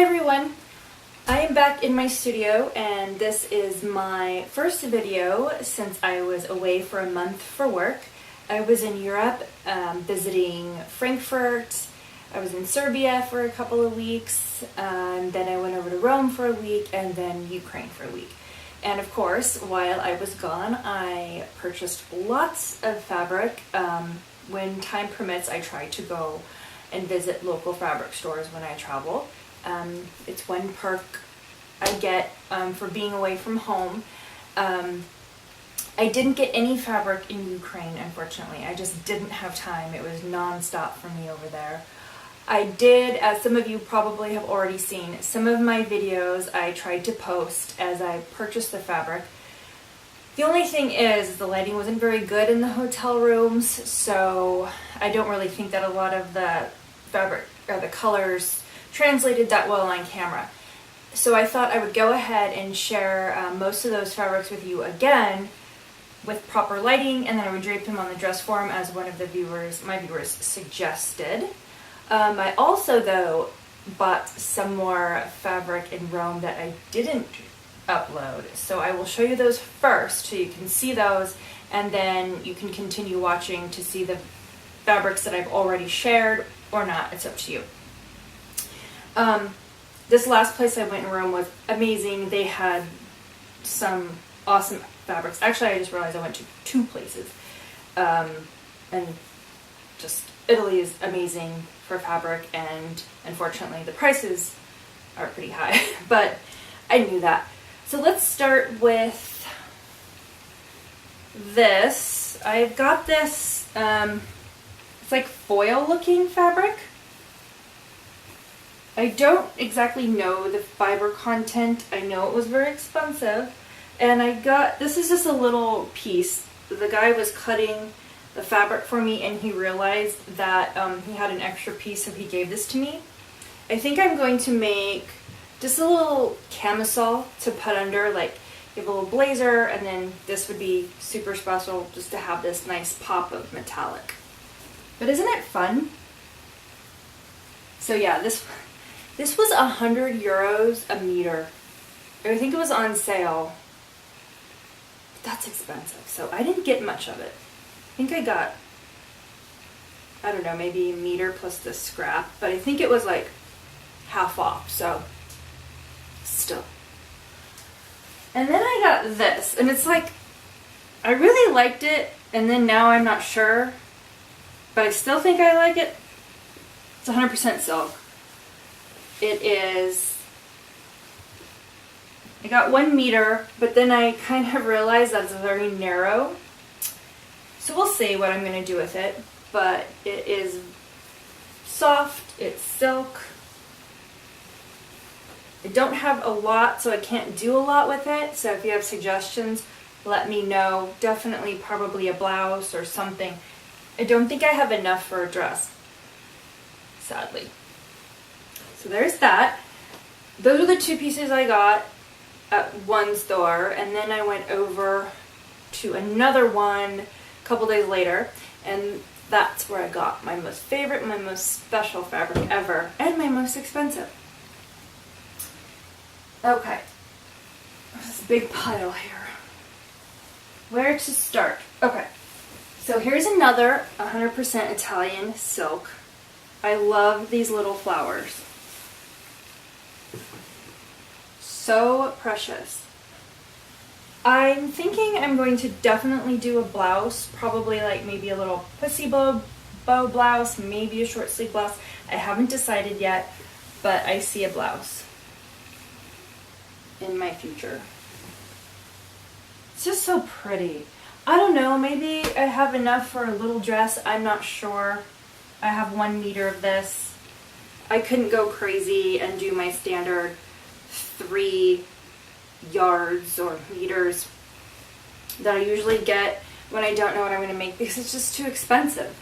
everyone! I am back in my studio and this is my first video since I was away for a month for work. I was in Europe visiting Frankfurt. I was in Serbia for a couple of weeks, and then I went over to Rome for a week and then Ukraine for a week. And of course, while I was gone, I purchased lots of fabric. When time permits, I try to go and visit local fabric stores when I travel. It's one perk I get for being away from home. I didn't get any fabric in Ukraine, unfortunately. I just didn't have time. It was non-stop for me over there. I did, as some of you probably have already seen, some of my videos I tried to post as I purchased the fabric. The only thing is the lighting wasn't very good in the hotel rooms, so I don't really think that a lot of the fabric or the colors translated that well on camera. So I thought I would go ahead and share most of those fabrics with you again with proper lighting, and then I would drape them on the dress form as one of my viewers suggested. I also, though, bought some more fabric in Rome that I didn't upload. So I will show you those first so you can see those, and then you can continue watching to see the fabrics that I've already shared or not. It's up to you. This last place I went in Rome was amazing. They had some awesome fabrics. Actually, I just realized I went to two places. And just Italy is amazing for fabric, and unfortunately the prices are pretty high, but I knew that. So let's start with this. I've got this, it's like foil looking fabric. I don't exactly know the fiber content. I know it was very expensive, and this is just a little piece. The guy was cutting the fabric for me and he realized that he had an extra piece, so he gave this to me. I think I'm going to make just a little camisole to put under, like you have a little blazer, and then this would be super special just to have this nice pop of metallic. But isn't it fun? So yeah, this was 100 euros a meter. I think it was on sale. That's expensive, so I didn't get much of it. I think I got, I don't know, maybe a meter plus the scrap, but I think it was like half off, so still. And then I got this, and it's like, I really liked it, and then now I'm not sure, but I still think I like it. It's 100% silk. It is, I got 1 meter, but then I kind of realized that's very narrow. So we'll see what I'm going to do with it, but it is soft, it's silk. I don't have a lot, so I can't do a lot with it, so if you have suggestions, let me know. Definitely probably a blouse or something. I don't think I have enough for a dress, sadly. So there's that. Those are the two pieces I got at one store, and then I went over to another one a couple days later, and that's where I got my most favorite, my most special fabric ever, and my most expensive. Okay, this big pile here. Where to start? Okay, so here's another 100% Italian silk. I love these little flowers. So precious. I'm thinking I'm going to definitely do a blouse, probably like maybe a little pussy bow blouse, maybe a short sleeve blouse. I haven't decided yet, but I see a blouse in my future. It's just so pretty. I don't know, maybe I have enough for a little dress, I'm not sure. I have 1 meter of this. I couldn't go crazy and do my standard 3 yards or meters that I usually get when I don't know what I'm going to make, because it's just too expensive.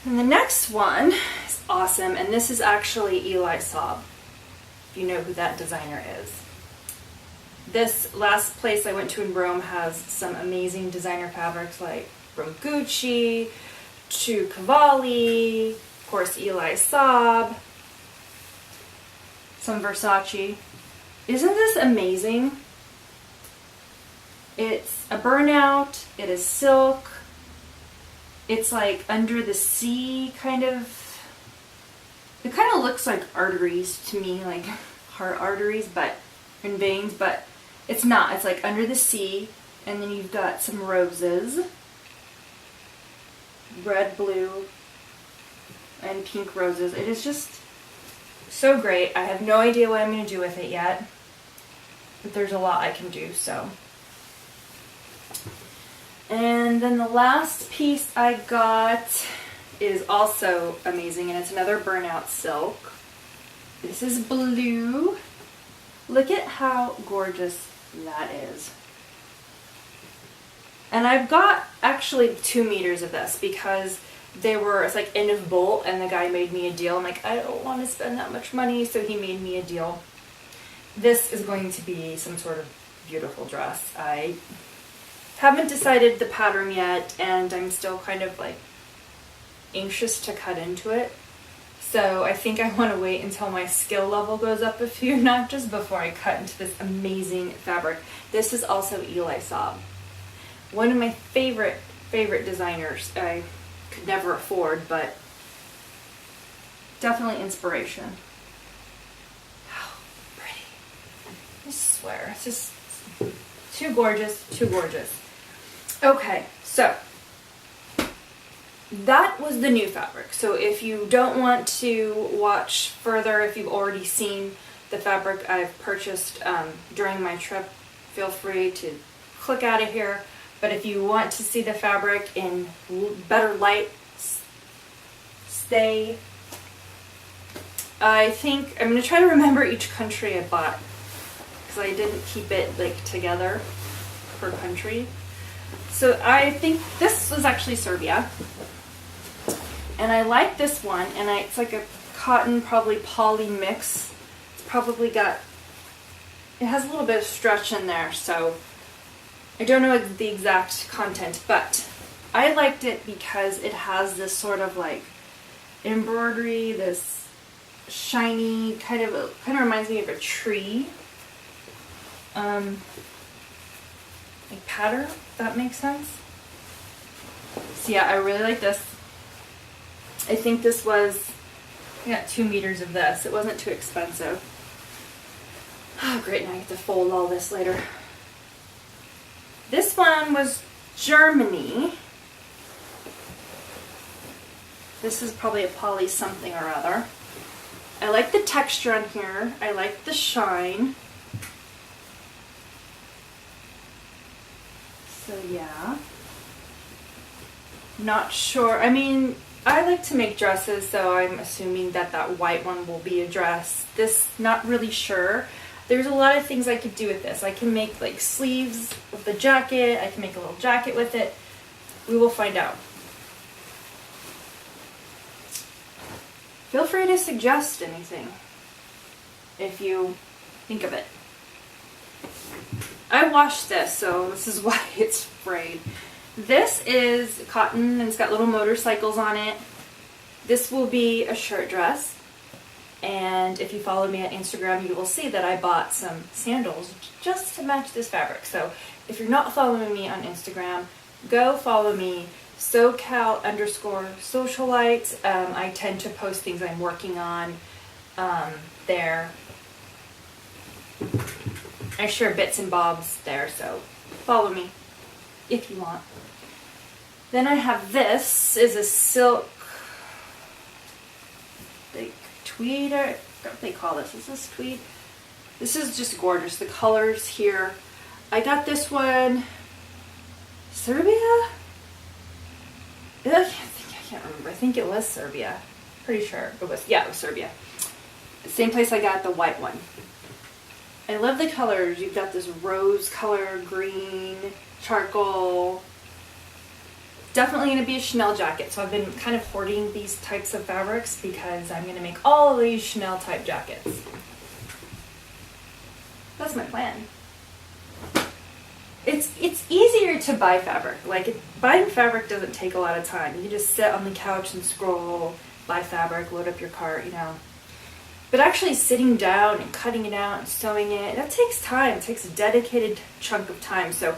And the next one is awesome, and this is actually Eli Saab, if you know who that designer is. This last place I went to in Rome has some amazing designer fabrics like from Gucci to Cavalli, of course Eli Saab. some Versace. Isn't this amazing? It's a burnout, it is silk, it's like under the sea kind of, it kind of looks like arteries to me, like heart arteries, but in veins, but it's not. It's like under the sea, and then you've got some roses, red, blue, and pink roses. It is just so great. I have no idea what I'm going to do with it yet, but there's a lot I can do, so. And then the last piece I got is also amazing, and it's another burnout silk. This is blue. Look at how gorgeous that is. And I've got actually 2 meters of this because it's like end of bolt, and the guy made me a deal. I'm like, I don't want to spend that much money, so he made me a deal. This is going to be some sort of beautiful dress. I haven't decided the pattern yet, and I'm still kind of like anxious to cut into it. So I think I want to wait until my skill level goes up a few notches before I cut into this amazing fabric. This is also Eli Saab. One of my favorite designers. I could never afford, but definitely inspiration. How pretty. I swear, it's just too gorgeous, too gorgeous. Okay, so that was the new fabric. So if you don't want to watch further, if you've already seen the fabric I've purchased during my trip, feel free to click out of here. But if you want to see the fabric in better light, stay. I think I'm going to try to remember each country I bought, because I didn't keep it like together per country. So I think this was actually Serbia, and I like this one, and it's like a cotton, probably poly mix. It's probably got, it has a little bit of stretch in there, so I don't know the exact content, but I liked it because it has this sort of like embroidery, this shiny kind of reminds me of a tree. Like pattern, if that makes sense. So yeah, I really like this. I think this was, I got 2 meters of this. It wasn't too expensive. Oh great, now I get to fold all this later. This one was Germany. This is probably a poly something or other. I like the texture on here. I like the shine. So yeah, not sure. I mean, I like to make dresses, so I'm assuming that that white one will be a dress. This, not really sure. There's a lot of things I could do with this. I can make like sleeves with the jacket. I can make a little jacket with it. We will find out. Feel free to suggest anything if you think of it. I washed this, so this is why it's frayed. This is cotton, and it's got little motorcycles on it. This will be a shirt dress, and if you follow me on Instagram, you will see that I bought some sandals just to match this fabric. So if you're not following me on Instagram, go follow me, SewCal_socialite. I tend to post things I'm working on there. I share bits and bobs there, so follow me if you want. Then I have this is a silk, like tweed, or what they call this. Is this tweed? This is just gorgeous. The colors here. I got this one, Serbia? I can't remember. I think it was Serbia. Pretty sure it was. Yeah, it was Serbia. Same place I got the white one. I love the colors. You've got this rose color, green, charcoal. Definitely going to be a Chanel jacket. So I've been kind of hoarding these types of fabrics because I'm going to make all of these Chanel type jackets. That's my plan. It's easier to buy fabric. Like, buying fabric doesn't take a lot of time. You just sit on the couch and scroll, buy fabric, load up your cart, you know. But actually sitting down and cutting it out and sewing it, that takes time. It takes a dedicated chunk of time. So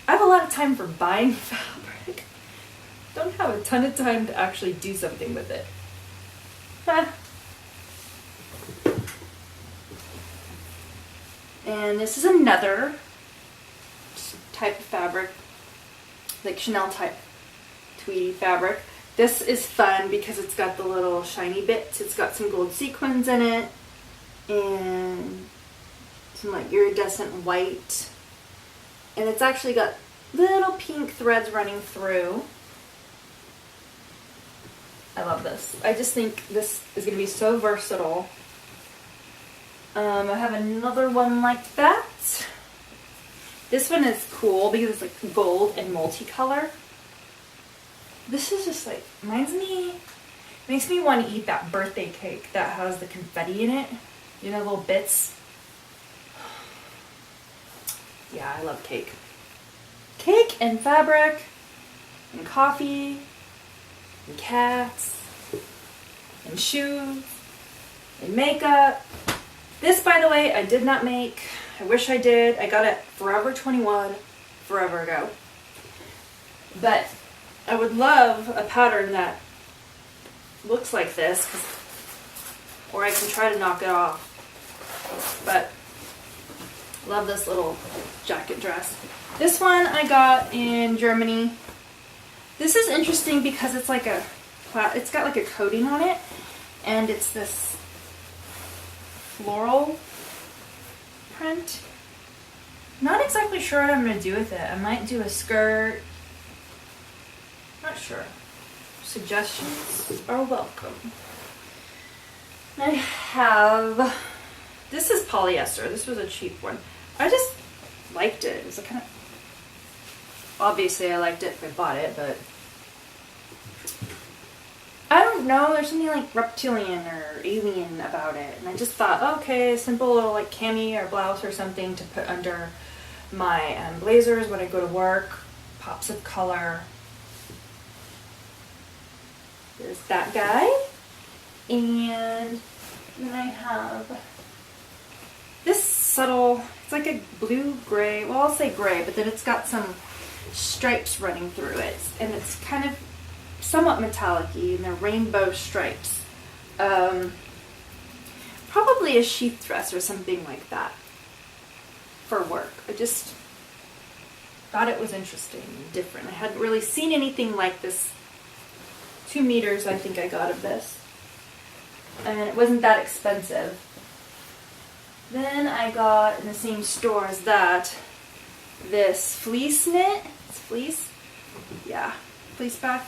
I have a lot of time for buying fabric. Don't have a ton of time to actually do something with it. And this is another type of fabric, like Chanel type tweedy fabric. This is fun because it's got the little shiny bits. It's got some gold sequins in it and some like iridescent white. And it's actually got little pink threads running through. I love this. I just think this is going to be so versatile. I have another one like that. This one is cool because it's like gold and multicolor. This is just like, makes me want to eat that birthday cake that has the confetti in it. You know, little bits. Yeah, I love cake. Cake and fabric and coffee and cats and shoes and makeup. This, by the way, I did not make. I wish I did. I got it Forever 21 forever ago. But I would love a pattern that looks like this, or I can try to knock it off. But love this little jacket dress. This one I got in Germany. This is interesting because it's like it's got like a coating on it, and it's this floral print. Not exactly sure what I'm going to do with it. I might do a skirt. Not sure. Suggestions are welcome. I have, this is polyester. This was a cheap one. I just liked it. It was a kind of, obviously I liked it if I bought it, but I don't know, there's something like reptilian or alien about it. And I just thought, oh, okay, a simple little like cami or blouse or something to put under my blazers when I go to work. Pops of color. There's that guy. And then I have this subtle, it's like a blue-gray, well, I'll say gray, but then it's got some stripes running through it. And it's kind of somewhat metallic-y, and they're rainbow stripes. Probably a sheath dress or something like that for work. I just thought it was interesting and different. I hadn't really seen anything like this. 2 meters I think I got of this. And it wasn't that expensive. Then I got in the same store as that, this fleece knit. It's fleece? Yeah, fleece back.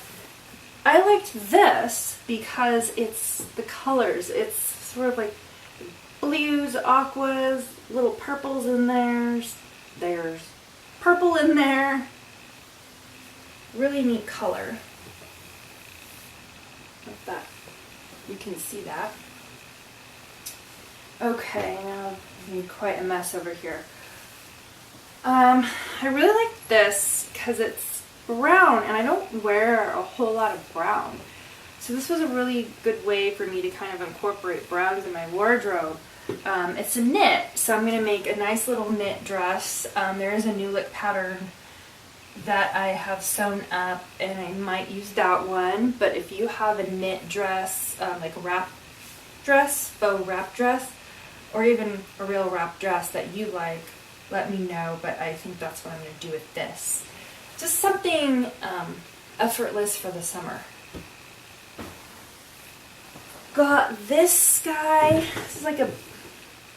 I liked this because it's the colors. It's sort of like blues, aquas, little purples in there. There's purple in there. Really neat color. Like that. You can see that. Okay, now I've made quite a mess over here. I really like this because it's brown, and I don't wear a whole lot of brown. So this was a really good way for me to kind of incorporate browns in my wardrobe. It's a knit, so I'm going to make a nice little knit dress. There is a new look pattern that I have sewn up, and I might use that one. But if you have a knit dress, like a wrap dress, faux wrap dress, or even a real wrap dress that you like, let me know. But I think that's what I'm going to do with this. Just something effortless for the summer. Got this guy. This is like a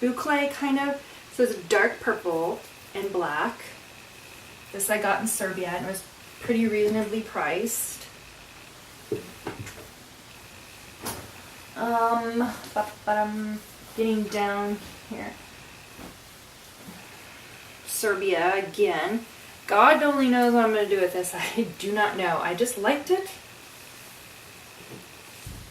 boucle kind of. So it's dark purple and black. This I got in Serbia, and it was pretty reasonably priced. But I'm getting down here. Serbia again. God only knows what I'm going to do with this. I do not know. I just liked it.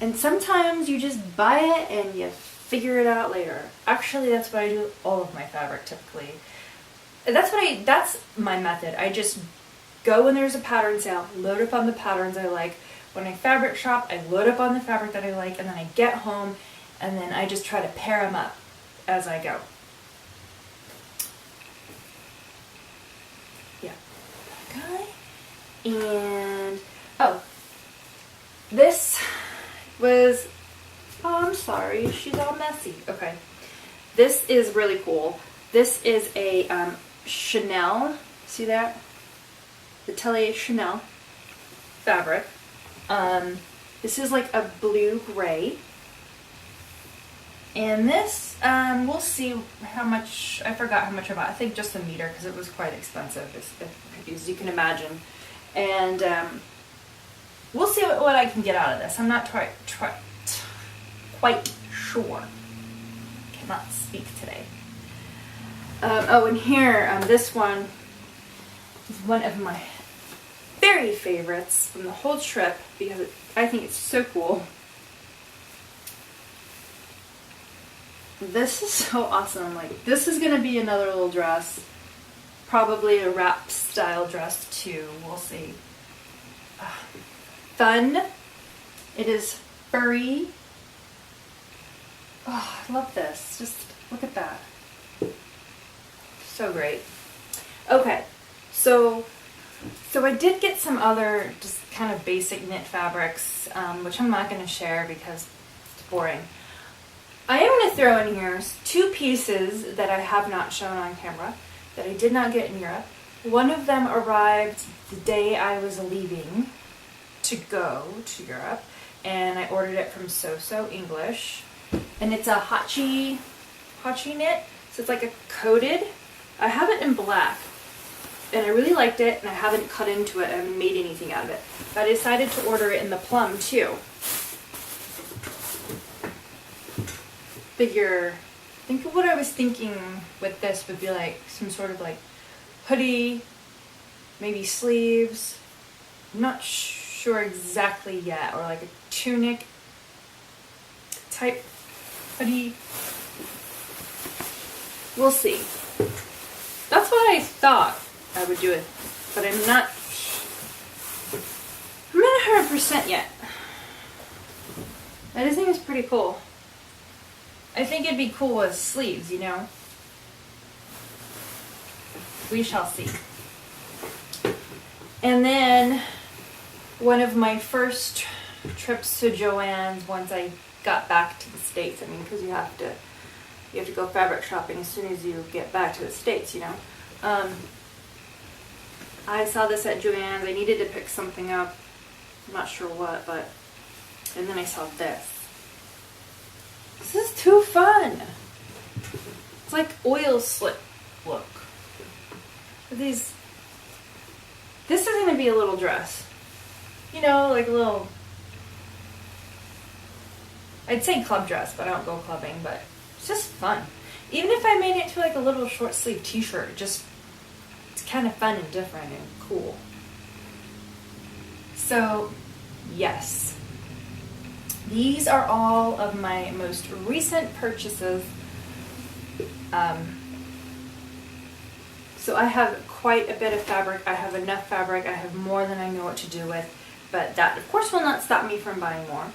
And sometimes you just buy it and you figure it out later. Actually, that's what I do with all of my fabric typically. That's my method. I just go when there's a pattern sale, load up on the patterns I like. When I fabric shop, I load up on the fabric that I like, and then I get home and then I just try to pair them up as I go. Yeah. Okay. And, oh, this was, oh, I'm sorry, she's all messy. Okay. This is really cool. This is a Chanel, see that? The Tele Chanel fabric. This is like a blue-gray. And this, we'll see how much, I forgot how much I bought. I think just a meter because it was quite expensive, as you can imagine. And we'll see what I can get out of this. I'm not quite sure. Cannot speak today. Oh, and here, this one is one of my very favorites from the whole trip because I think it's so cool. This is so awesome. Like, this is gonna be another little dress, probably a wrap style dress too. We'll see. Fun. It is furry. Oh, I love this. Just look at that. So great. Okay, so I did get some other just kind of basic knit fabrics, which I'm not going to share because it's boring. I am going to throw in here 2 pieces that I have not shown on camera that I did not get in Europe. One of them arrived the day I was leaving to go to Europe, and I ordered it from So English, and it's a hachi knit, so it's like a coated. I have it in black, and I really liked it, and I haven't cut into it, I haven't made anything out of it. But I decided to order it in the plum too. Figure, think of what I was thinking with this would be like some sort of like hoodie, maybe sleeves, I'm not sure exactly yet, or like a tunic type hoodie. We'll see. That's what I thought I would do it, but I'm not 100% yet. I just think it's pretty cool. I think it'd be cool with sleeves, you know? We shall see. And then one of my first trips to Joann's once I got back to the States, I mean, because you have to go fabric shopping as soon as you get back to the States, you know. I saw this at Joann's. I needed to pick something up. I'm not sure what, but, and then I saw this. This is too fun. It's like oil slick look. This is going to be a little dress. You know, like a little, I'd say club dress, but I don't go clubbing, but it's just fun. Even if I made it to like a little short sleeve t-shirt, it's kind of fun and different and cool. So, yes. These are all of my most recent purchases. So I have quite a bit of fabric. I have enough fabric. I have more than I know what to do with. But that, of course, will not stop me from buying more.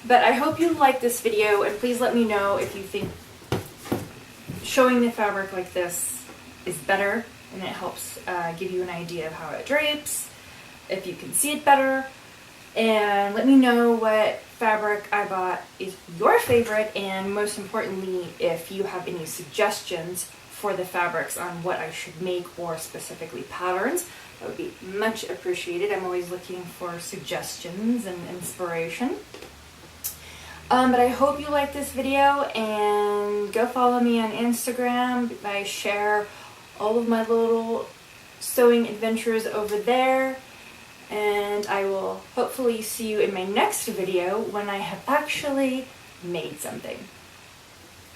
But I hope you like this video, and please let me know if you think showing the fabric like this is better and it helps give you an idea of how it drapes, if you can see it better, and let me know what fabric I bought is your favorite, and most importantly, if you have any suggestions for the fabrics on what I should make or specifically patterns. That would be much appreciated. I'm always looking for suggestions and inspiration. But I hope you like this video, and go follow me on Instagram. I share all of my little sewing adventures over there, and I will hopefully see you in my next video when I have actually made something.